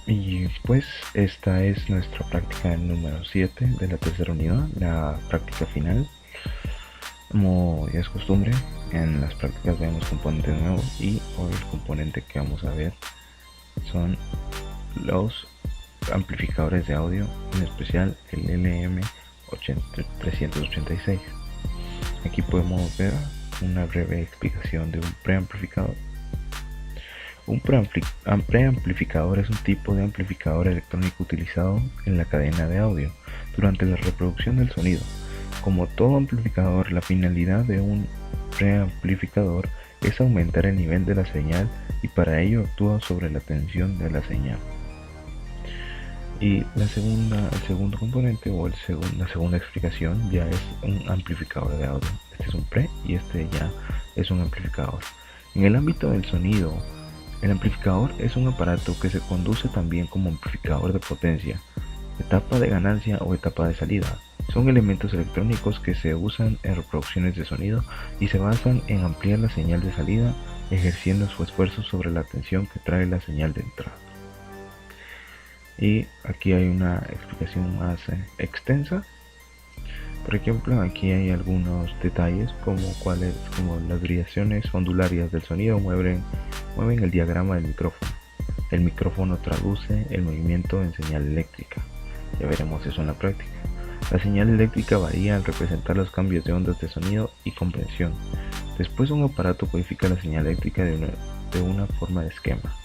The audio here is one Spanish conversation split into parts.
Y pues esta es nuestra práctica número 7 de la tercera unidad, la práctica final. Como ya es costumbre, en las prácticas vemos componentes nuevos y hoy el componente que vamos a ver son los amplificadores de audio, en especial el LM386. Aquí podemos ver una breve explicación de un preamplificador. Un preamplificador es un tipo de amplificador electrónico utilizado en la cadena de audio durante la reproducción del sonido. Como todo amplificador, la finalidad de un preamplificador es aumentar el nivel de la señal y para ello actúa sobre la tensión de la señal. Y el segundo componente o la segunda explicación ya es un amplificador de audio. Este es un pre y este ya es un amplificador. En el ámbito del sonido, el amplificador es un aparato que se conduce también como amplificador de potencia, etapa de ganancia o etapa de salida. Son elementos electrónicos que se usan en reproducciones de sonido y se basan en ampliar la señal de salida, ejerciendo su esfuerzo sobre la tensión que trae la señal de entrada. Y aquí hay una explicación más extensa. Por ejemplo, aquí hay algunos detalles como las variaciones ondularias del sonido mueven el diagrama del micrófono. El micrófono traduce el movimiento en señal eléctrica. Ya veremos eso en la práctica. La señal eléctrica varía al representar los cambios de ondas de sonido y compresión. Después un aparato codifica la señal eléctrica de una forma de esquema.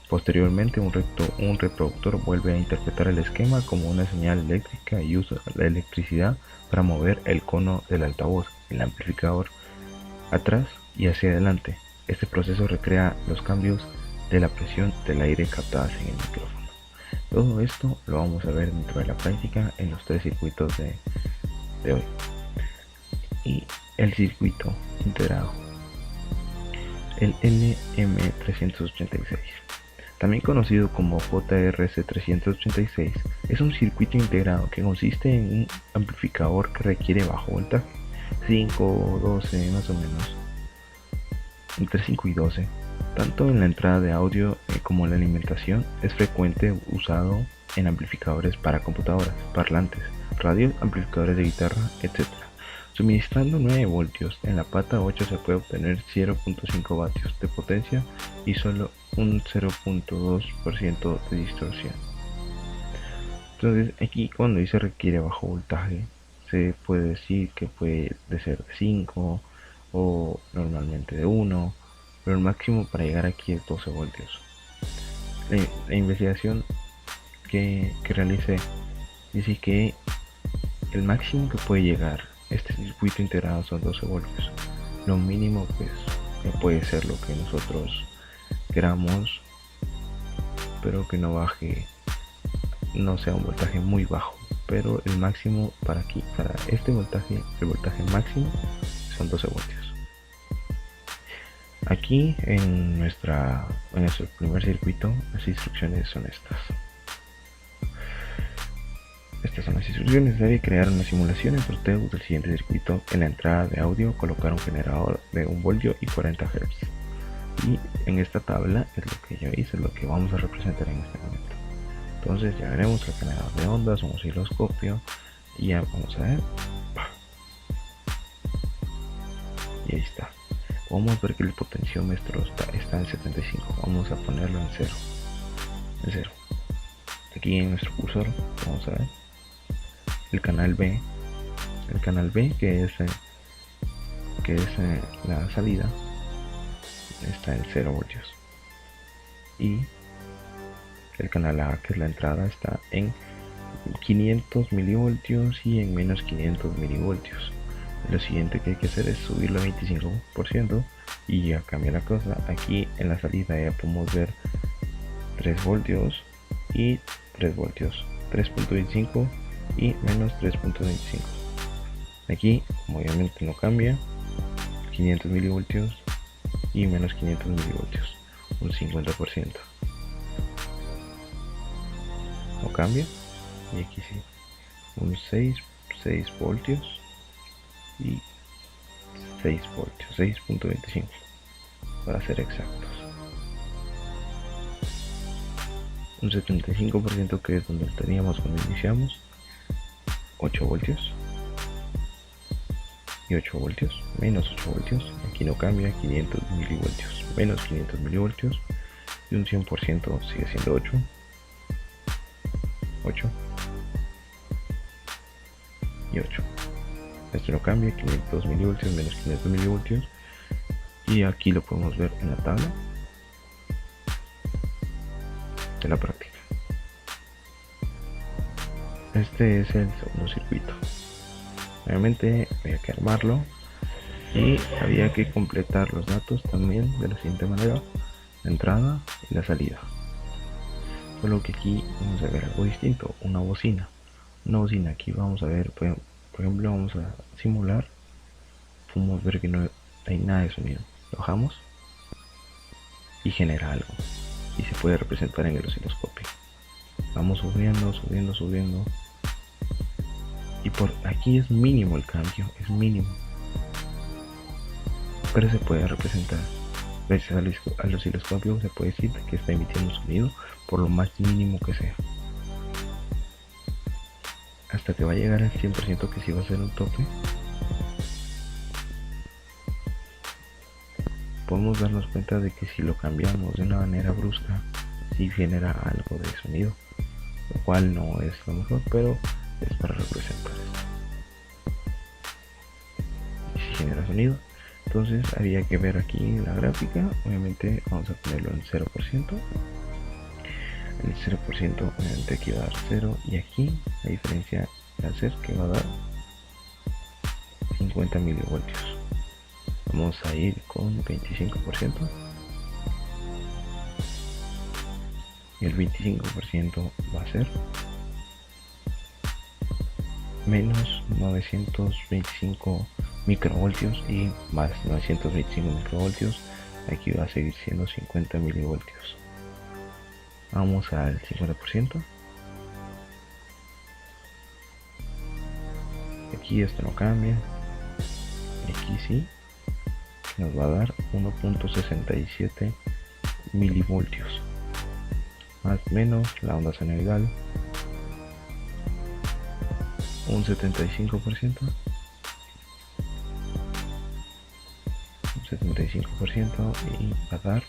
Posteriormente un reproductor vuelve a interpretar el esquema como una señal eléctrica y usa la electricidad para mover el cono del altavoz, el amplificador, atrás y hacia adelante. Este proceso recrea los cambios de la presión del aire captadas en el micrófono. Todo esto lo vamos a ver dentro de la práctica en los tres circuitos de hoy. Y el circuito integrado, el LM386. También conocido como JRC386, es un circuito integrado que consiste en un amplificador que requiere bajo voltaje, 5 o 12 más o menos, entre 5 y 12. Tanto en la entrada de audio como en la alimentación es frecuente usado en amplificadores para computadoras, parlantes, radios, amplificadores de guitarra, etc. Suministrando 9 voltios, en la pata 8 se puede obtener 0.5 vatios de potencia y solo un 0.2% de distorsión. Entonces aquí cuando dice requiere bajo voltaje, se puede decir que puede ser de 5 o normalmente de 1, pero el máximo para llegar aquí es 12 voltios. La investigación que realicé dice que el máximo que puede llegar este circuito integrado son 12 voltios. Lo mínimo pues puede ser lo que nosotros queramos, pero que no baje, no sea un voltaje muy bajo, pero el máximo para este voltaje, el voltaje máximo son 12 voltios. Aquí en nuestro primer circuito las instrucciones son estas. Estas son las instrucciones. Debe crear una simulación en Proteus del siguiente circuito. En la entrada de audio colocar un generador de 1 voltio y 40 Hz. Y en esta tabla es lo que yo hice, lo que vamos a representar en este momento. Entonces ya veremos el generador de ondas, un osciloscopio, y ya vamos a ver. Y ahí está. Vamos a ver que el potenciómetro está en 75. Vamos a ponerlo en 0. En 0. Aquí en nuestro cursor vamos a ver el canal B. El canal B que es la salida, está en 0 voltios. Y el canal A, que es la entrada, está en 500 milivoltios y en menos 500 milivoltios. Lo siguiente que hay que hacer es subirlo a 25% y ya cambia la cosa. Aquí en la salida ya podemos ver 3 voltios y 3 voltios, 3.25 y menos 3.25. Aquí obviamente no cambia, 500 milivoltios y menos 500 milivoltios, un 50%. No cambia, y aquí sí, un 6 voltios y 6 voltios, 6.25 para ser exactos. un 75%, que es donde teníamos cuando iniciamos, 8 voltios y 8 voltios, menos 8 voltios, aquí no cambia, 500 milivoltios, menos 500 milivoltios, y un 100% sigue siendo 8, 8 y 8. Esto no cambia, 500 milivoltios menos 500 milivoltios, y aquí lo podemos ver en la tabla de la práctica. Este es el segundo circuito. Obviamente había que armarlo y había que completar los datos también de la siguiente manera: la entrada y la salida. Solo que aquí vamos a ver algo distinto, una bocina. Aquí vamos a ver, por ejemplo, vamos a simular, podemos ver que no hay nada de sonido. Lo bajamos y genera algo, y se puede representar en el osciloscopio. Vamos subiendo, y por aquí es mínimo el cambio, es mínimo, pero se puede representar. Gracias al osciloscopio se puede decir que está emitiendo sonido por lo más mínimo que sea, hasta que va a llegar al 100%, que sí va a ser un tope. Podemos darnos cuenta de que si lo cambiamos de una manera brusca, sí genera algo de sonido, lo cual no es lo mejor, pero es para representar esto. Y si genera sonido, entonces había que ver aquí la gráfica. Obviamente vamos a ponerlo en 0%. El 0% obviamente aquí va a dar 0, y aquí la diferencia va a ser que va a dar 50 milivoltios. Vamos a ir con 25%, y el 25% va a ser menos 925 microvoltios, y más 925 microvoltios, aquí va a seguir siendo 50 milivoltios. Vamos al 50%. Aquí esto no cambia, y aquí sí, nos va a dar 1.67 milivoltios, más menos la onda senoidal, un 75%, y va a dar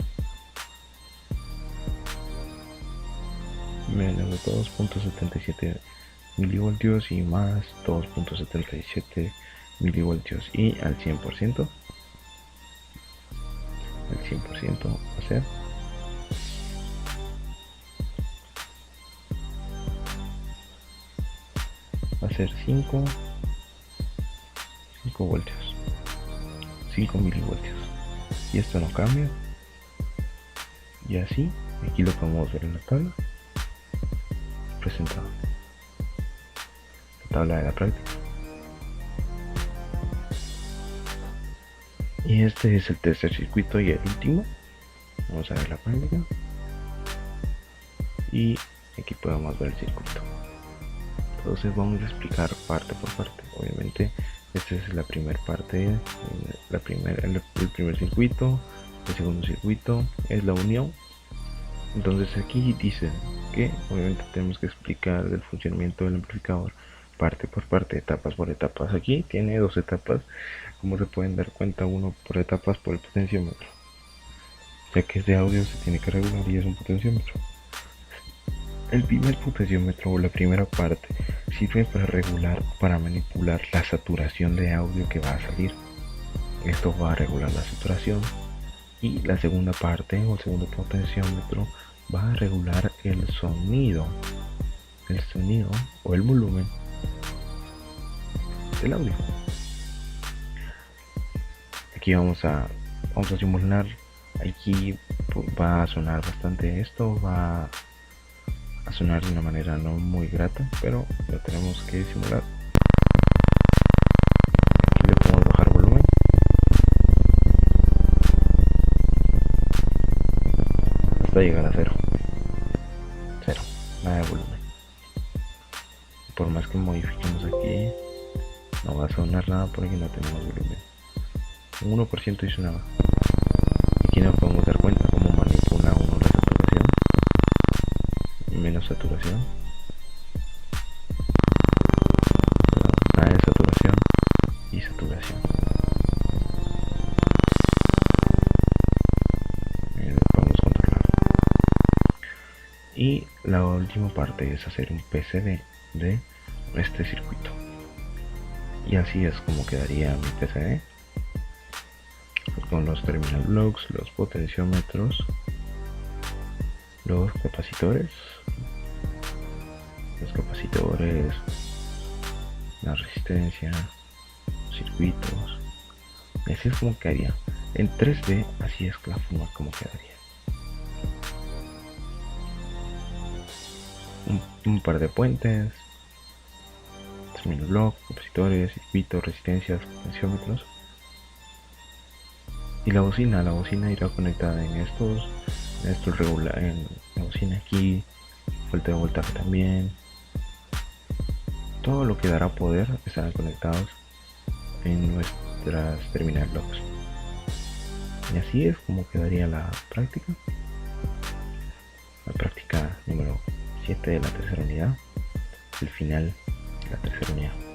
menos 2.77 milivoltios y más 2.77 milivoltios, y al 100%, va a ser va a ser 5 voltios, 5 milivoltios, y esto no cambia. Y así, aquí lo podemos ver en la tabla presentado, la tabla de la práctica. Y este es el tercer circuito y el último. Vamos a ver la práctica, y aquí podemos ver el circuito. Entonces vamos a explicar parte por parte. Obviamente esta es la primera parte, el primer circuito. El segundo circuito es la unión. Entonces aquí dice que obviamente tenemos que explicar el funcionamiento del amplificador parte por parte, etapas por etapas. Aquí tiene dos etapas, como se pueden dar cuenta, uno por etapas por el potenciómetro, ya que es de audio se tiene que regular y es un potenciómetro. El primer potenciómetro, o la primera parte, sirve para regular, para manipular la saturación de audio que va a salir. Esto va a regular la saturación. Y la segunda parte, o el segundo potenciómetro, va a regular el sonido o el volumen del audio. Aquí vamos a simular. Aquí va a sonar bastante esto, va a sonar de una manera no muy grata, pero lo tenemos que simular. Aquí le podemos bajar volumen hasta llegar a cero, nada de volumen. Por más que modifiquemos aquí, no va a sonar nada porque no tenemos volumen. Un 1% y sonaba. Aquí nos podemos dar cuenta cómo manipula uno la saturación. saturación, nada de saturación y saturación. Podemos controlar. Y la última parte es hacer un PCB de este circuito. Y así es como quedaría mi PCB, con los terminal blocks, los potenciómetros, los capacitores, la resistencia, circuitos. Y así es como quedaría. En 3D, así es la forma como quedaría. Un par de puentes, terminal block, capacitores, circuitos, resistencias, potenciómetros. Y la bocina irá conectada en estos regular, en la bocina aquí, fuente de voltaje también. Todo lo que dará poder estarán conectados en nuestras terminal blocks. Y así es como quedaría la práctica número 7 de la tercera unidad, el final de la tercera unidad.